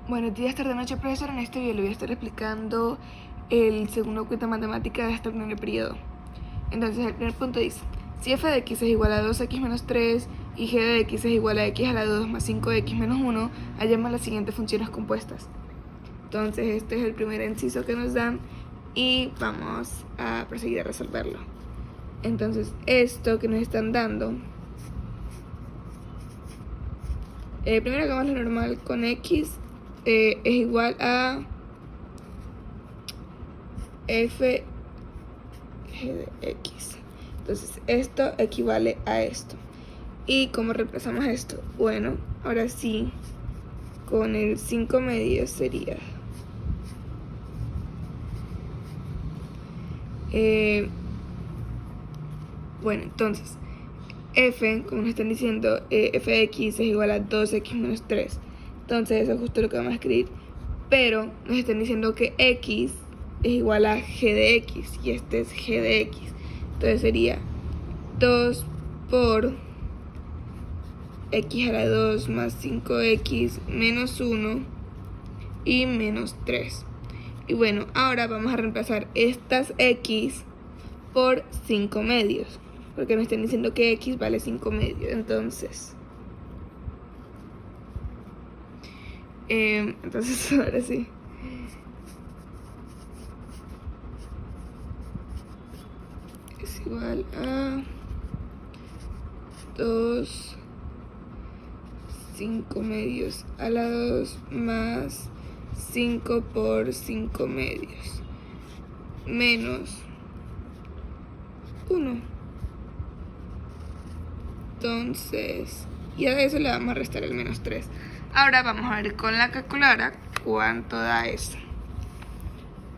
Buenos días, tarde, noche, profesor. En este video le voy a estar explicando el segundo cuento de matemática de este primer periodo. Entonces, el primer punto dice: si f de x es igual a 2x menos 3 y g de x es igual a x a la 2 más 5x menos 1, hallemos las siguientes funciones compuestas. Entonces, este es el primer inciso que nos dan y vamos a proseguir a resolverlo. Entonces, esto que nos están dando, primero hagamos lo normal con x. Es igual a f g de x. Entonces esto equivale a esto. ¿Y cómo reemplazamos esto? Bueno, ahora sí, con el 5 medios sería bueno, entonces f, como nos están diciendo, f de x es igual a 2x menos 3. Entonces eso es justo lo que vamos a escribir. Pero nos están diciendo que x es igual a g de x y este es g de x. Entonces sería 2 por x a la 2 más 5x menos 1 y menos 3. Y bueno, ahora vamos a reemplazar estas x por 5 medios, porque nos están diciendo que x vale 5 medios. Entonces ahora sí, es igual a 2 5 medios a la 2 más 5 por 5 medios menos 1. Entonces, y a eso le vamos a restar el menos 3. Ahora vamos a ver con la calculadora cuánto da eso.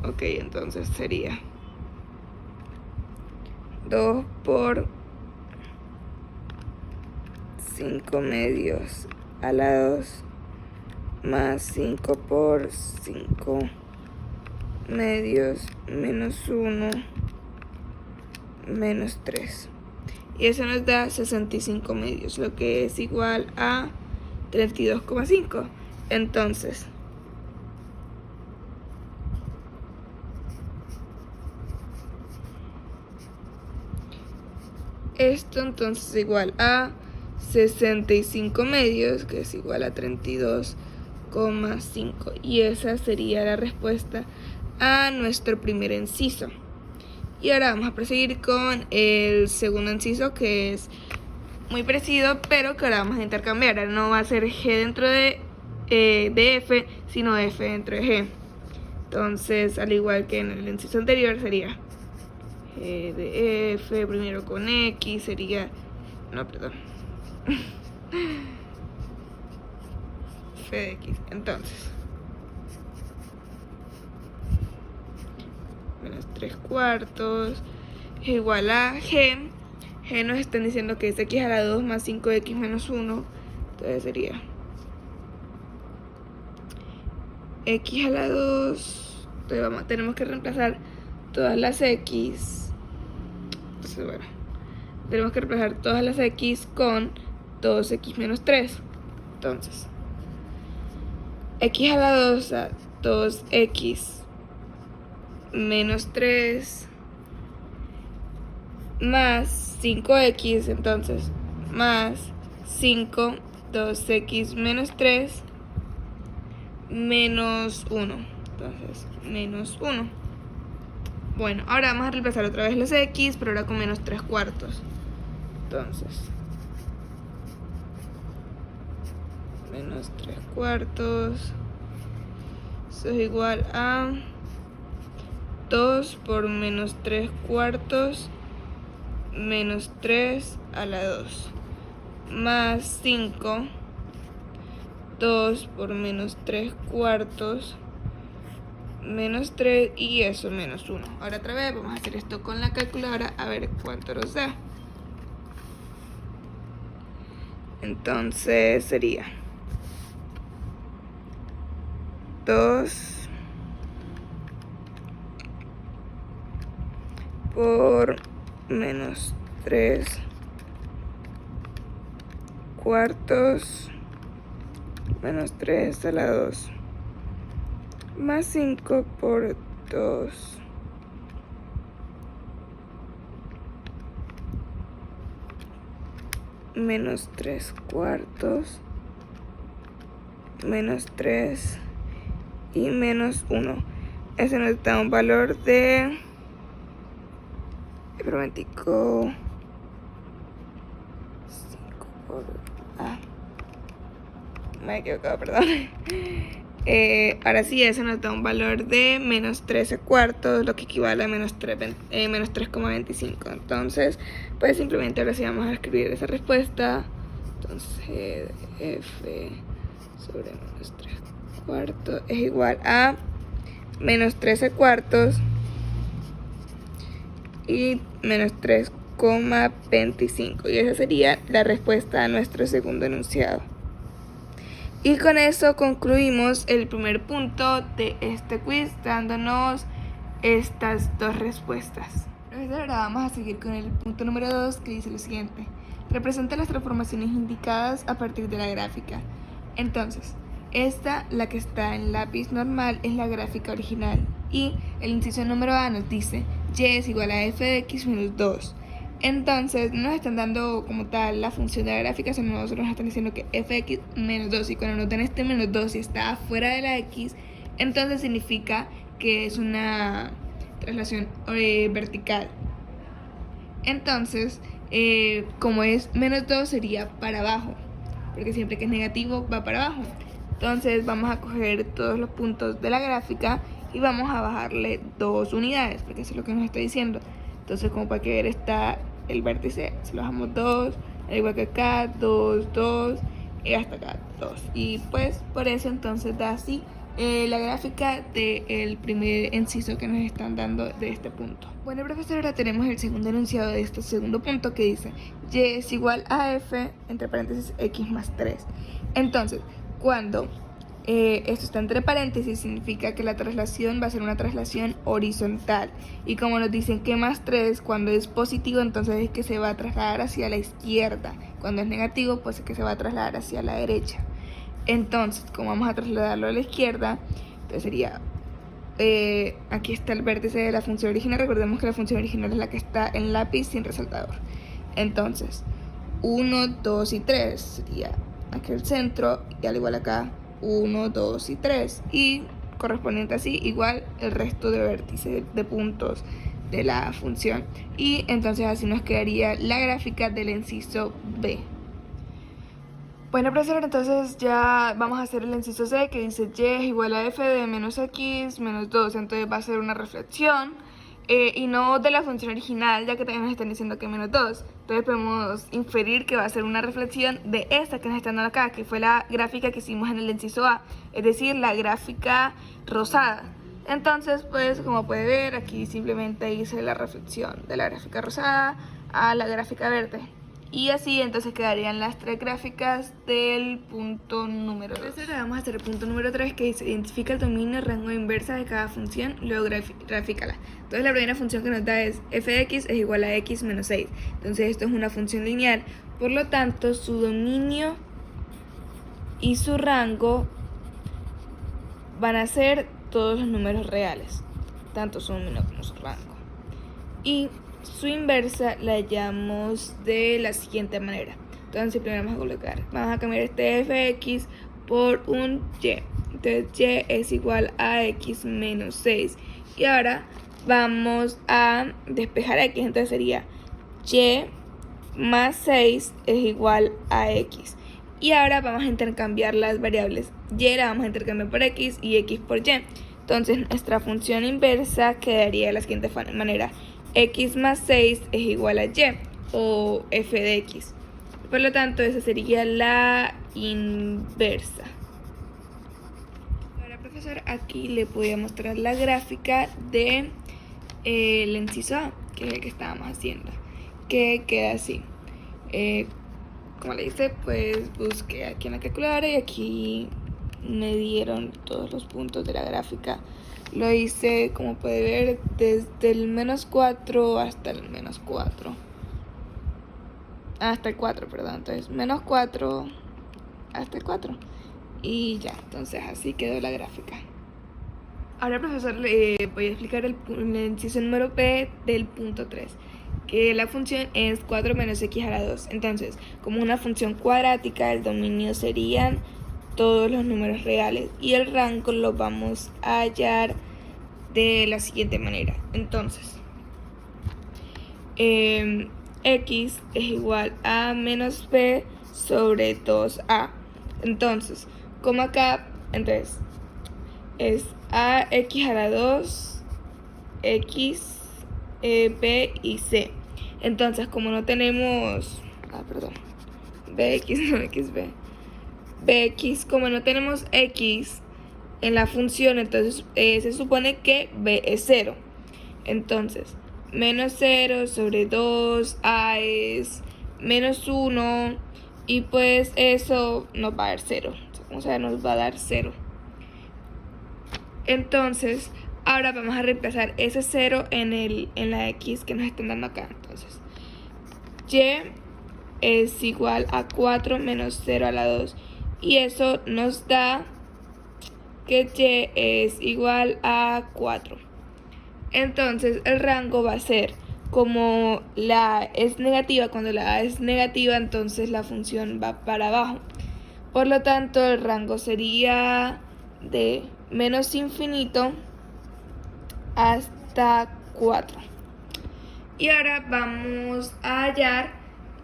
Ok, entonces sería 2 por 5 medios a la 2 más 5 por 5 medios menos 1 menos 3. Y eso nos da 65 medios, lo que es igual a 32,5. Entonces, esto entonces es igual a 65 medios, que es igual a 32,5. Y esa sería la respuesta a nuestro primer inciso. Y ahora vamos a proseguir con el segundo inciso, que es muy parecido, pero que ahora vamos a intercambiar. Ahora no va a ser g dentro de f, sino f dentro de g. Entonces, al igual que en el inciso anterior, sería g de f, primero con x, sería... no, perdón. f de x. Entonces, menos 3 cuartos es igual a g. G nos están diciendo que es x a la 2 más 5x menos 1. Entonces sería x a la 2. Entonces tenemos que reemplazar todas las x. Entonces bueno, tenemos que reemplazar todas las x con 2x menos 3. Entonces x a la 2 a 2x menos 3 más 5x, entonces más 5, 2x menos 3 menos 1, entonces menos 1. Bueno, ahora vamos a reemplazar otra vez las x, pero ahora con menos 3 cuartos. Entonces, menos 3 cuartos, eso es igual a 2 por menos 3 cuartos menos 3 a la 2 más 5, 2 por menos 3 cuartos menos 3 y eso menos 1. Ahora otra vez vamos a hacer esto con la calculadora a ver cuánto nos da. Entonces sería 2 por menos 3 cuartos menos 3 a la 2 más 5 por 2 menos 3 cuartos menos 3 y menos 1. Eso nos da un valor de... Prometico 5 por... me he equivocado, perdón. Ahora sí, eso nos da un valor de menos 13 cuartos, lo que equivale a menos 3,25. Entonces, pues simplemente ahora sí vamos a escribir esa respuesta. Entonces, f sobre menos 3 cuartos es igual a menos 13 cuartos y menos 3,25. Y esa sería la respuesta a nuestro segundo enunciado. Y con eso concluimos el primer punto de este quiz, dándonos estas dos respuestas. Ahora vamos a seguir con el punto número 2, que dice lo siguiente: representa las transformaciones indicadas a partir de la gráfica. Entonces, la que está en lápiz normal, es la gráfica original. Y el inciso número A nos dice y es igual a f de x menos 2. Entonces, no nos están dando como tal la función de la gráfica, sino nosotros nos están diciendo que f de x menos 2. Y cuando nos dan este menos 2 y está afuera de la x, entonces significa que es una traslación vertical. Entonces, como es menos 2, sería para abajo, porque siempre que es negativo va para abajo. Entonces vamos a coger todos los puntos de la gráfica y vamos a bajarle 2 unidades, porque eso es lo que nos está diciendo. Entonces, como para que ver, está el vértice, se lo bajamos 2, al igual que acá, 2, 2, y hasta acá 2. Y pues por eso entonces da así la gráfica del primer inciso que nos están dando de este punto. Bueno, profesor, ahora tenemos el segundo enunciado de este segundo punto, que dice y es igual a f, entre paréntesis, x más 3. Entonces, cuando esto está entre paréntesis, significa que la traslación va a ser una traslación horizontal. Y como nos dicen que más 3, cuando es positivo, entonces es que se va a trasladar hacia la izquierda. Cuando es negativo, pues es que se va a trasladar hacia la derecha. Entonces, como vamos a trasladarlo a la izquierda, entonces sería... aquí está el vértice de la función original. Recordemos que la función original es la que está en lápiz sin resaltador. Entonces, 1, 2 y 3 sería aquí el centro, y al igual acá 1, 2 y 3, y correspondiente así igual el resto de vértices de puntos de la función. Y entonces así nos quedaría la gráfica del inciso B. Bueno, profesor, entonces ya vamos a hacer el inciso C, que dice y es igual a f de menos x menos 2. Entonces va a ser una reflexión y no de la función original, ya que también nos están diciendo que menos 2. Entonces podemos inferir que va a ser una reflexión de esta que nos están dando acá, que fue la gráfica que hicimos en el inciso A, es decir, la gráfica rosada. Entonces, pues como puede ver, aquí simplemente hice la reflexión de la gráfica rosada a la gráfica verde. Y así entonces quedarían las tres gráficas del punto número 2. Entonces ahora vamos a hacer el punto número 3, que dice identifica el dominio rango inversa de cada función, luego grafícala. Entonces la primera función que nos da es f de x es igual a x menos 6. Entonces esto es una función lineal, por lo tanto su dominio y su rango van a ser todos los números reales, tanto su dominio como su rango. Y su inversa la llamamos de la siguiente manera. Entonces primero vamos a cambiar este fx por un y. Entonces y es igual a x menos 6. Y ahora vamos a despejar x. Entonces sería y más 6 es igual a x. Y ahora vamos a intercambiar las variables. Y la vamos a intercambiar por x y x por y. Entonces nuestra función inversa quedaría de la siguiente manera: x más 6 es igual a y, o f de x. Por lo tanto, esa sería la inversa. Ahora, profesor, aquí le voy a mostrar la gráfica de el inciso A, que es el que estábamos haciendo, que queda así. Como le dice, pues busqué aquí en la calculadora y aquí me dieron todos los puntos de la gráfica. Lo hice, como puede ver, desde el menos 4 hasta el menos 4. Hasta el 4, perdón. Entonces, menos 4 hasta el 4. Y ya, entonces así quedó la gráfica. Ahora, profesor, le voy a explicar el inciso número P del punto 3, que la función es 4 menos x a la 2. Entonces, como una función cuadrática, el dominio serían todos los números reales y el rango lo vamos a hallar de la siguiente manera. Entonces, x es igual a menos b sobre 2a. Entonces, como acá, entonces es ax a la 2, x, b y c. Entonces, como no tenemos, bx, no xb, bx, como no tenemos x en la función, entonces se supone que b es 0. Entonces, menos 0 sobre 2, a es menos 1, y pues eso nos va a dar 0. O sea, nos va a dar 0. Entonces, ahora vamos a reemplazar ese 0 en la x que nos están dando acá. Entonces, y es igual a 4 menos 0 a la 2. Y eso nos da que y es igual a 4. Entonces, el rango va a ser, como la A es negativa, cuando la A es negativa, entonces la función va para abajo. Por lo tanto, el rango sería de menos infinito hasta 4. Y ahora vamos a hallar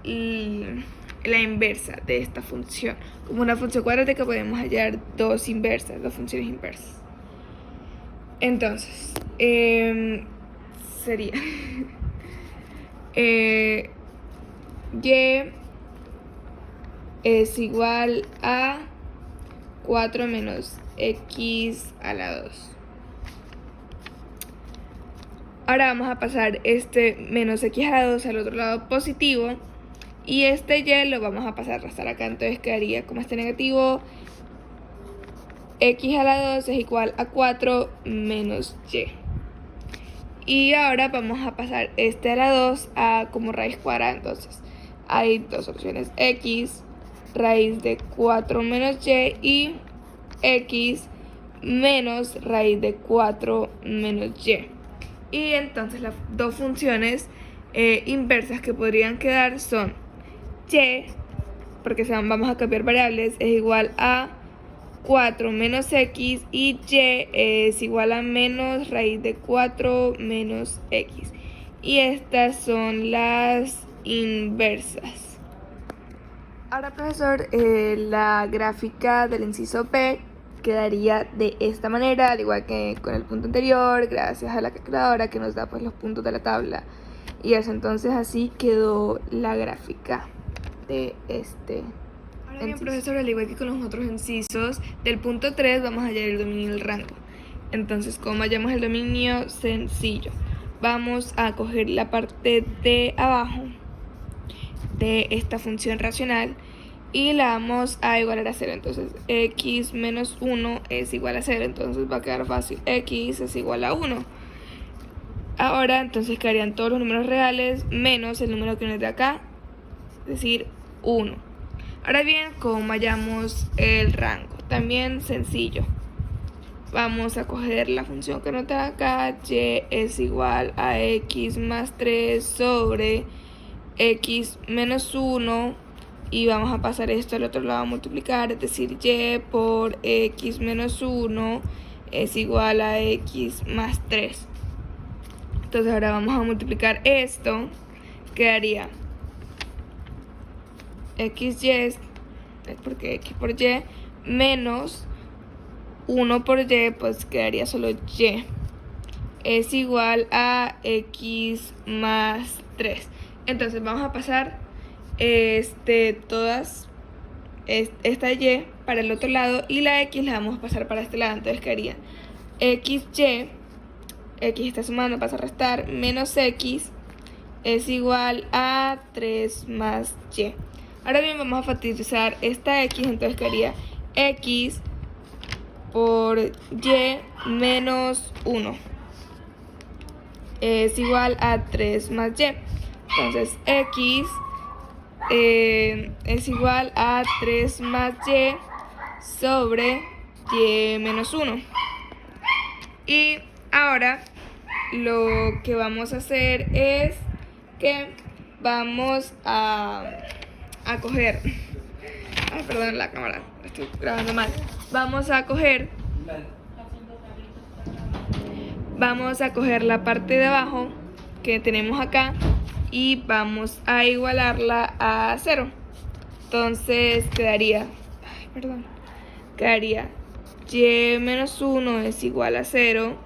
la inversa de esta función. Como una función cuadrática podemos hallar dos funciones inversas. Entonces, sería y es igual a 4 menos x a la 2. Ahora vamos a pasar este menos x a la 2 al otro lado positivo, y este y lo vamos a pasar a restar acá. Entonces quedaría como este negativo, x a la 2 es igual a 4 menos y. Y ahora vamos a pasar este a la 2 a como raíz cuadrada. Entonces hay dos opciones: x raíz de 4 menos y x menos raíz de 4 menos y. Y entonces las dos funciones inversas que podrían quedar son y, porque vamos a cambiar variables, es igual a 4 menos x, y y es igual a menos raíz de 4 menos x. Y estas son las inversas. Ahora, profesor, la gráfica del inciso P quedaría de esta manera, al igual que con el punto anterior, gracias a la calculadora que nos da pues los puntos de la tabla. Y eso, entonces así quedó la gráfica de este. Ahora bien, profesor, al igual que con los otros incisos, del punto 3 vamos a hallar el dominio del rango. Entonces, como hallamos el dominio, sencillo. Vamos a coger la parte de abajo de esta función racional y la vamos a igualar a 0. Entonces, x menos 1 es igual a 0. Entonces va a quedar fácil. X es igual a 1. Ahora, entonces quedarían todos los números reales menos el número que nos da acá, es decir, 1. Ahora bien, como hallamos el rango, también sencillo. Vamos a coger la función que nos da acá, y es igual a x más 3 sobre x menos 1, y vamos a pasar esto al otro lado a multiplicar, es decir, y por x menos 1 es igual a x más 3. Entonces ahora vamos a multiplicar esto, quedaría xy, porque x por y, menos 1 por y, pues quedaría solo y, es igual a x más 3. Entonces vamos a pasar esta y para el otro lado, y la x la vamos a pasar para este lado. Entonces quedaría xy, x está sumando, pasa a restar, menos x es igual a 3 más y. Ahora bien, vamos a factorizar esta x, entonces quedaría x por y menos 1 es igual a 3 más y. Entonces x es igual a 3 más y sobre y menos 1. Y ahora lo que vamos a hacer es que vamos a coger... Ay, perdón, la cámara, estoy grabando mal. Vamos a coger la parte de abajo que tenemos acá y vamos a igualarla a 0. Entonces quedaría y menos 1 es igual a 0.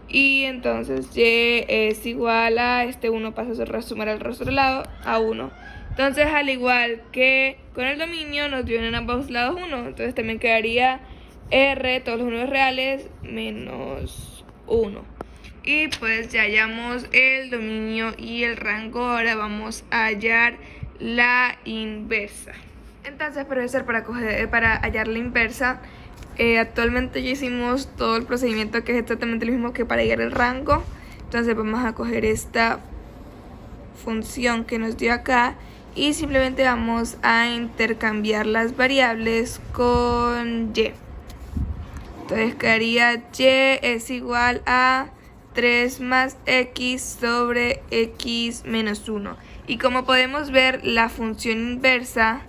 Y entonces y es igual a 1 pasa a sumar al otro lado a 1. Entonces, al igual que con el dominio, nos dio en ambos lados 1. Entonces también quedaría r, todos los números reales, menos 1. Y pues ya hallamos el dominio y el rango. Ahora vamos a hallar la inversa. Entonces, profesor, para hallar la inversa, actualmente ya hicimos todo el procedimiento que es exactamente lo mismo que para hallar el rango. Entonces vamos a coger esta función que nos dio acá y simplemente vamos a intercambiar las variables con y. Entonces quedaría y es igual a 3 más x sobre x menos 1. Y como podemos ver, la función inversa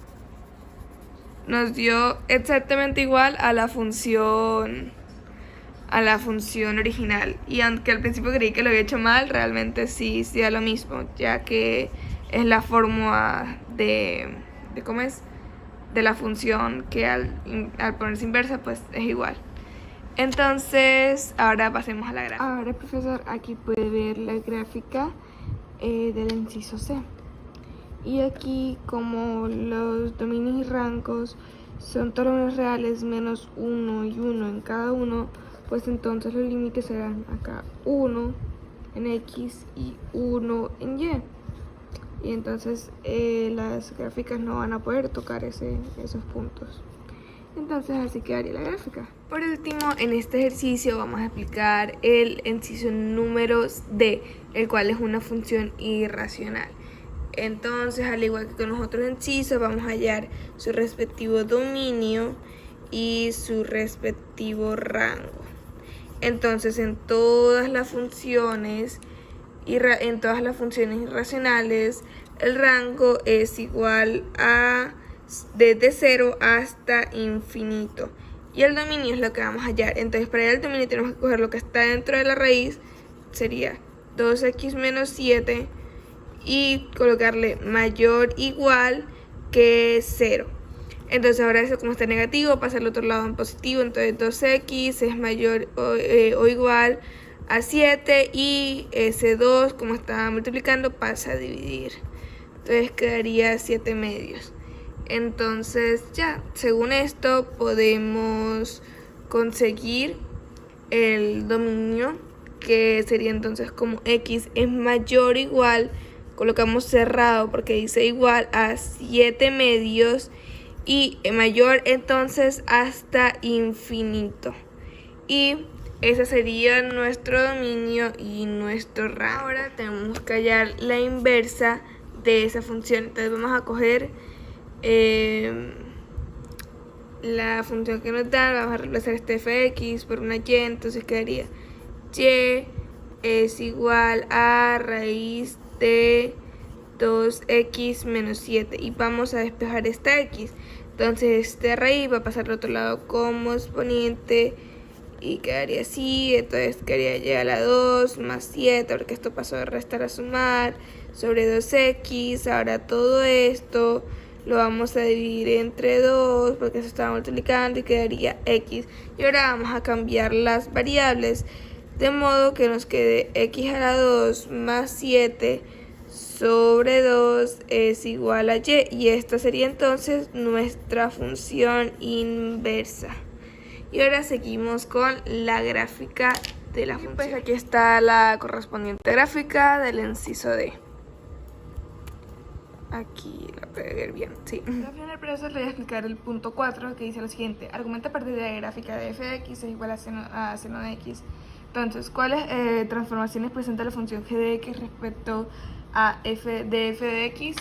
nos dio exactamente igual a la función original. Y aunque al principio creí que lo había hecho mal, realmente sí da lo mismo, ya que es la fórmula de cómo es, de la función que al ponerse inversa pues es igual. Entonces ahora pasemos a la gráfica. Ahora, profesor, aquí puede ver la gráfica del inciso C. Y aquí, como los dominios y rangos son todos los números reales menos 1 y 1 en cada uno, pues entonces los límites serán acá 1 en x y 1 en y. Y entonces las gráficas no van a poder tocar esos puntos. Entonces así quedaría la gráfica. Por último, en este ejercicio vamos a explicar el inciso número D, el cual es una función irracional. Entonces, al igual que con los otros incisos, vamos a hallar su respectivo dominio y su respectivo rango. Entonces, en todas las funciones irracionales, el rango es igual a desde 0 hasta infinito. Y el dominio es lo que vamos a hallar. Entonces, para hallar el dominio tenemos que coger lo que está dentro de la raíz, sería 2x menos 7, y colocarle mayor o igual que 0. Entonces ahora eso, como está negativo, pasa al otro lado en positivo. Entonces 2x es mayor o igual a 7 y ese 2, como está multiplicando, pasa a dividir. Entonces quedaría 7 medios. Entonces ya, según esto podemos conseguir el dominio, que sería entonces como x es mayor o igual, colocamos cerrado porque dice igual a 7 medios, y mayor entonces hasta infinito. Y ese sería nuestro dominio y nuestro rango. Ahora tenemos que hallar la inversa de esa función. Entonces vamos a coger la función que nos dan, vamos a reemplazar este f de x por una y, entonces quedaría y es igual a raíz de 2x menos 7, y vamos a despejar esta x. Entonces esta raíz va a pasar al otro lado como exponente y quedaría así. Entonces quedaría y a la 2 más 7, porque esto pasó de restar a sumar, sobre 2x. Ahora todo esto lo vamos a dividir entre 2 porque se está multiplicando y quedaría x. Y ahora vamos a cambiar las variables de modo que nos quede x a la 2 más 7 sobre 2 es igual a y. Y esta sería entonces nuestra función inversa. Y ahora seguimos con la gráfica de la función. Pues aquí está la correspondiente gráfica del inciso D. Aquí la puede ver bien, sí. Al final, profesor, le voy a explicar el punto 4, que dice lo siguiente: argumenta a partir de la gráfica de f de x es igual a seno de x. Entonces, ¿cuáles transformaciones presenta la función g de x respecto a f de x?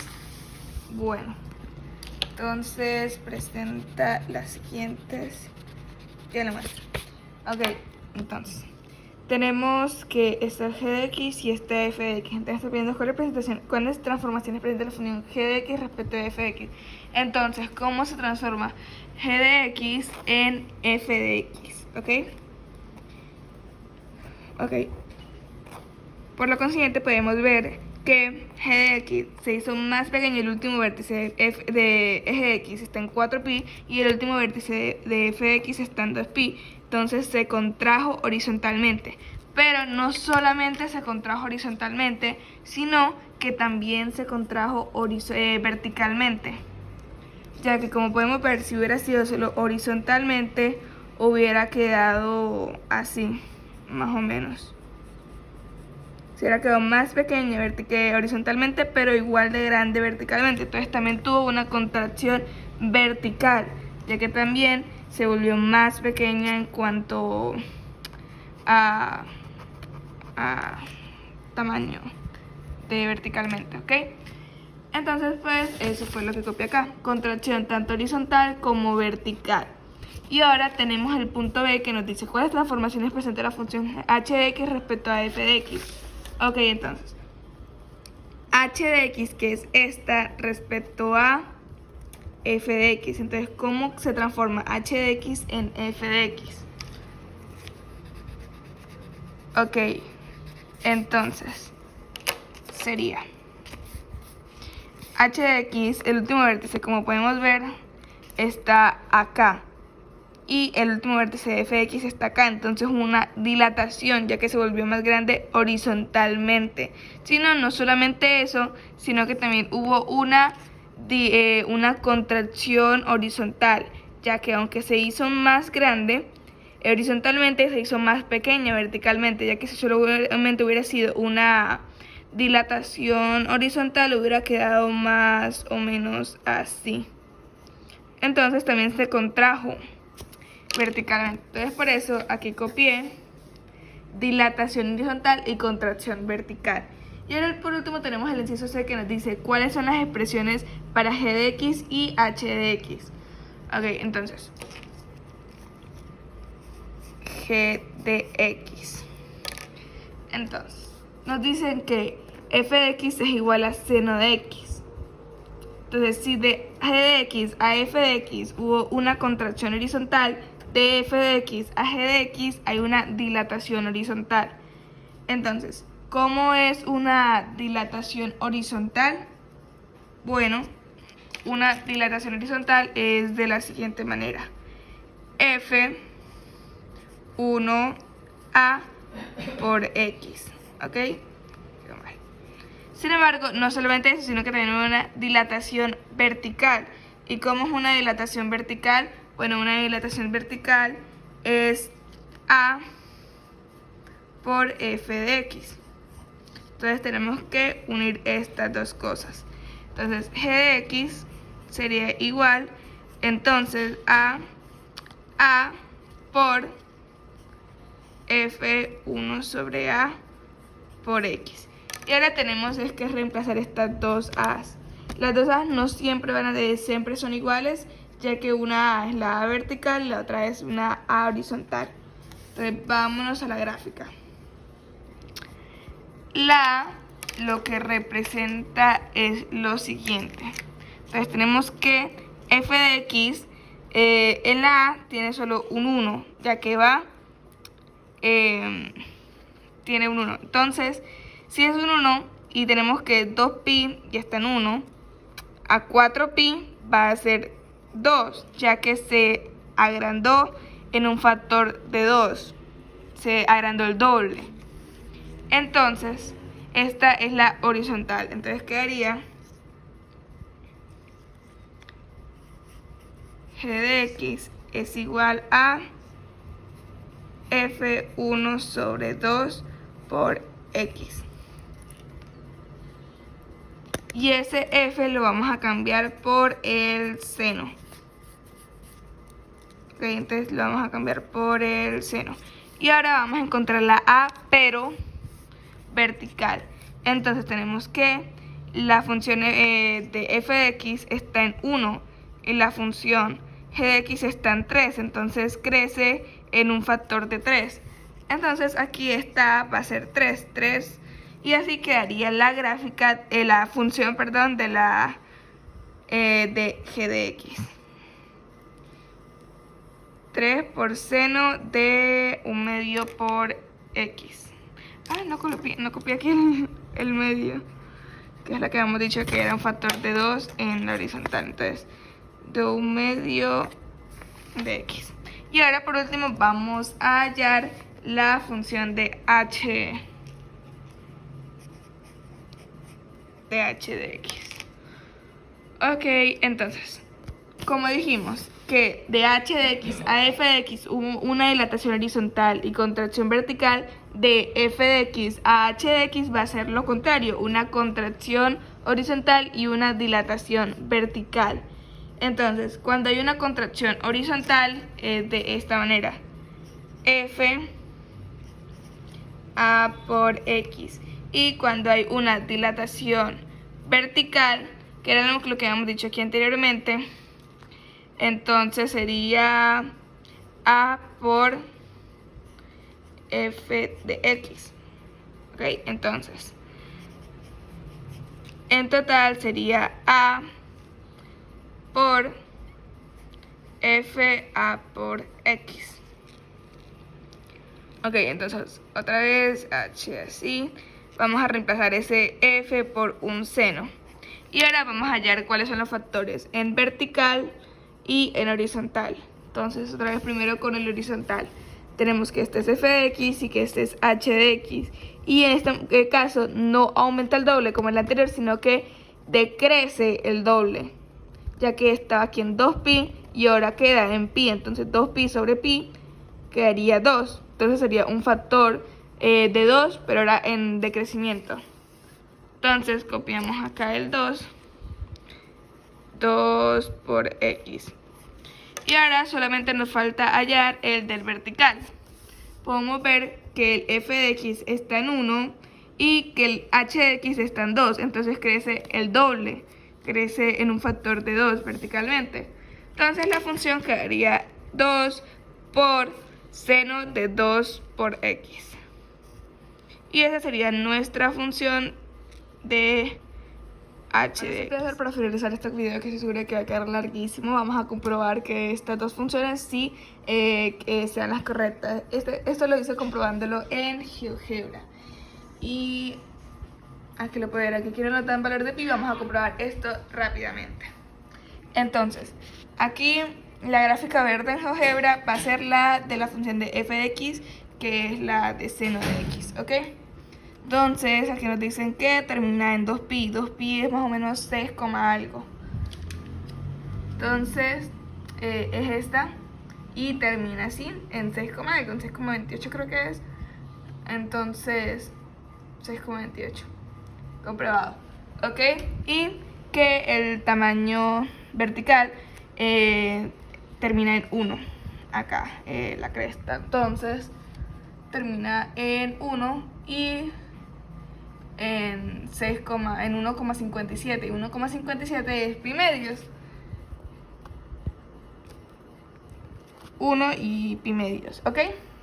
Bueno, entonces presenta las siguientes. Ya lo muestro. Ok, entonces tenemos que está el g de x y está f de x. Entonces estoy viendo cuáles transformaciones presenta la función g de x respecto de f de x. Entonces, ¿cómo se transforma g de x en f de x? ¿Ok? Por lo consiguiente podemos ver que g de x se hizo más pequeño, el último vértice de eje de x está en 4pi y el último vértice de f de x está en 2pi. Entonces se contrajo horizontalmente. Pero no solamente se contrajo horizontalmente, sino que también se contrajo verticalmente. Ya que, como podemos ver, si hubiera sido solo horizontalmente, hubiera quedado así, más o menos. Se hubiera quedado más pequeña horizontalmente, pero igual de grande verticalmente. Entonces también tuvo una contracción vertical, ya que también se volvió más pequeña en cuanto a tamaño de verticalmente, ¿ok? Entonces, pues, eso fue lo que copié acá. Contracción tanto horizontal como vertical. Y ahora tenemos el punto B que nos dice cuáles transformaciones presenta la función h de x respecto a f de x. Ok, entonces, h de x, que es esta, respecto a f de x. Entonces, ¿cómo se transforma h de x en f de x? Ok, entonces, sería h de x, el último vértice, como podemos ver, está acá. Y el último vértice de f de x está acá, entonces una dilatación, ya que se volvió más grande horizontalmente. No solamente eso, sino que también hubo una contracción horizontal, ya que aunque se hizo más grande horizontalmente, se hizo más pequeña verticalmente, ya que si solamente hubiera sido una dilatación horizontal, hubiera quedado más o menos así. Entonces también se contrajo verticalmente. Entonces por eso aquí copié dilatación horizontal y contracción vertical. Y ahora por último tenemos el inciso C, que nos dice cuáles son las expresiones para g de x y h de x. Ok, entonces g de x. Entonces nos dicen que f de x es igual a seno de x. Entonces, si de g de x a f de x hubo una contracción horizontal, de f de x a g de x hay una dilatación horizontal. Entonces, ¿cómo es una dilatación horizontal? Bueno, una dilatación horizontal es de la siguiente manera: F1A por x, ¿ok? Sin embargo, no solamente eso, sino que también hay una dilatación vertical. ¿Y cómo es una dilatación vertical? Bueno, una dilatación vertical es A por f de x. Entonces tenemos que unir estas dos cosas. Entonces g de x sería igual, entonces, a por f1 sobre a por x. Y ahora tenemos que reemplazar estas dos a's. Las dos a's no siempre siempre son iguales, ya que una a es la a vertical y la otra es una a horizontal. Entonces vámonos a la gráfica. La a lo que representa es lo siguiente. Entonces tenemos que f de x en la a tiene solo un 1, ya que tiene un 1. Entonces, si es un 1 y tenemos que 2pi ya está en 1, a 4pi va a ser 2, ya que se agrandó en un factor de 2, se agrandó el doble. Entonces, esta es la horizontal. Entonces quedaría g de x es igual a f1 sobre 2 por x. Y ese f lo vamos a cambiar por el seno. Ok, entonces lo vamos a cambiar por el seno. Y ahora vamos a encontrar la a, pero vertical. Entonces tenemos que la función de f de x está en 1 y la función g de x está en 3. Entonces crece en un factor de 3. Entonces aquí esta va a ser 3, 3. Y así quedaría la gráfica, la función, perdón, de la de g de x. 3 por seno de 1/2 por x. Ah, no copié aquí el medio, que es la que habíamos dicho que era un factor de 2 en la horizontal. Entonces, de 1/2 de x. Y ahora por último vamos a hallar la función de h de x. Ok, entonces, como dijimos que de h de x a f de x hubo una dilatación horizontal y contracción vertical, de f de x a h de x va a ser lo contrario, una contracción horizontal y una dilatación vertical. Entonces, cuando hay una contracción horizontal es de esta manera: f a por x. Y cuando hay una dilatación vertical, que era lo que habíamos dicho aquí anteriormente, entonces sería a por f de x. Ok, entonces en total sería a por f a por x. Ok, entonces otra vez h así. Vamos a reemplazar ese f por un seno. Y ahora vamos a hallar cuáles son los factores en vertical y en horizontal. Entonces otra vez primero con el horizontal. Tenemos que este es f de x y que este es h de x. Y en este caso no aumenta el doble como en el anterior, sino que decrece el doble, ya que estaba aquí en 2pi y ahora queda en pi. Entonces 2pi sobre pi quedaría 2. Entonces sería un factor de 2, pero ahora en decrecimiento. Entonces copiamos acá el 2 por x. Y ahora solamente nos falta hallar el del vertical. Podemos ver que el f de x está en 1 y que el h de x está en 2. Entonces crece el doble, crece en un factor de 2 verticalmente. Entonces la función quedaría 2 por seno de 2 por x. Y esa sería nuestra función de h de x. Para finalizar este video, que estoy segura que va a quedar larguísimo, vamos a comprobar que estas dos funciones sí sean las correctas. Esto lo hice comprobándolo en GeoGebra. Y aquí lo pueden ver, aquí quiero anotar en valor de pi. Vamos a comprobar esto rápidamente. Entonces, aquí la gráfica verde en GeoGebra va a ser la de la función de f de x, que es la de seno de x, ¿ok? Entonces, aquí nos dicen que termina en 2pi. 2pi es más o menos 6, algo. Entonces, es esta. Y termina así, en 6, algo, en 6,28 creo que es. Entonces, 6,28. Comprobado. ¿Ok? Y que el tamaño vertical termina en 1. Acá, la cresta. Entonces, termina en 1 y en 1,57. Y 1,57 es pi medios. 1 y pi medios, ¿ok?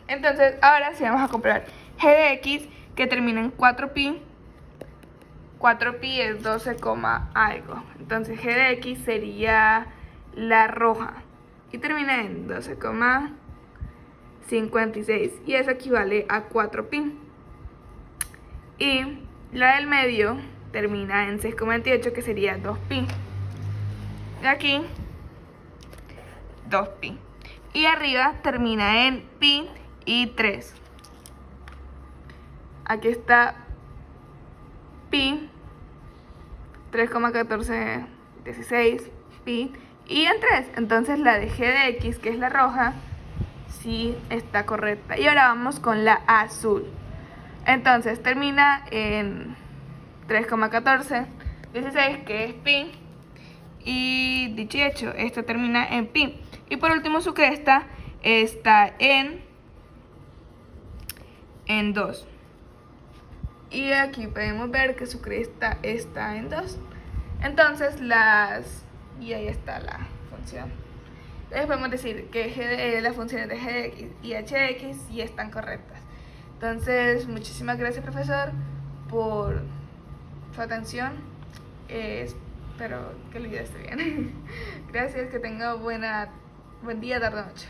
Entonces, ahora sí vamos a comprobar g de x, que termina en 4pi. 4pi es 12, algo. Entonces, g de x sería la roja. Y termina en 12,56. Y eso equivale a 4pi. Y la del medio termina en 6,28, que sería 2pi. Y aquí, 2pi. Y arriba termina en pi y 3. Aquí está pi, 3,1416, pi y en 3. Entonces la de g de x, que es la roja, sí está correcta. Y ahora vamos con la azul. Entonces termina en 3,1416, que es pi. Y dicho y hecho, esta termina en pi. Y por último su cresta está en 2. Y aquí podemos ver que su cresta está en 2. Entonces y ahí está la función. Entonces podemos decir que las funciones de g de x y h de x sí están correctas. Entonces, muchísimas gracias, profesor, por su atención. Espero que el video esté bien. Gracias, que tenga buen día, tarde, noche.